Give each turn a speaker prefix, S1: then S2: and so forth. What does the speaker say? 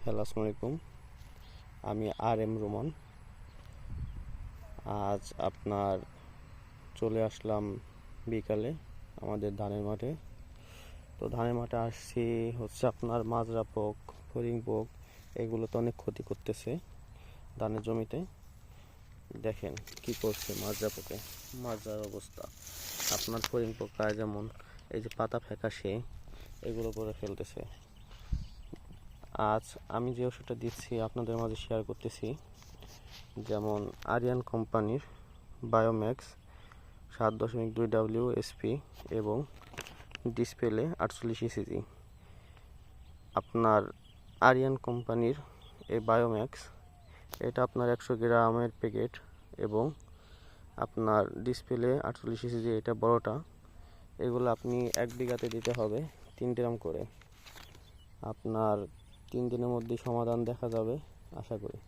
S1: Hello, আসসালামু আলাইকুম। আমি RM রোমান। আজ আপনার চলে আসলাম বিকালে আমাদের ধানের মাঠে। তো ধানের মাঠে আসছি হচ্ছে আপনার মাজরা পোক, ফড়িং পোক, এগুলো তো অনেক ক্ষতি করতেছে ধানের জমিতে। দেখেন কি করছে মাজরা পোকে, মাজরার অবস্থা। আপনার ফড়িং পোকা যেমন এই যে পাতা ফ্যাকাশে এগুলো করে ফেলতেছে। আজ আমি যে ওষুধটা দিচ্ছি আপনাদের মাঝে শেয়ার করতেছি, যেমন আরিয়ান কোম্পানির বায়োম্যাক্স 7.2 SP এবং ডিসপ্লে 48 ECG। আপনার আরিয়ান কোম্পানির এই বায়োম্যাক্স এটা আপনার 100 গ্রামের প্যাকেট এবং আপনার ডিসপ্লে 48 ECG এটা বড়টা। এগুলো আপনি 1 বিঘাতে দিতে হবে 3 গ্রাম করে। আপনার 3 দিনের মধ্যেই সমাধান দেখা যাবে আশা করি।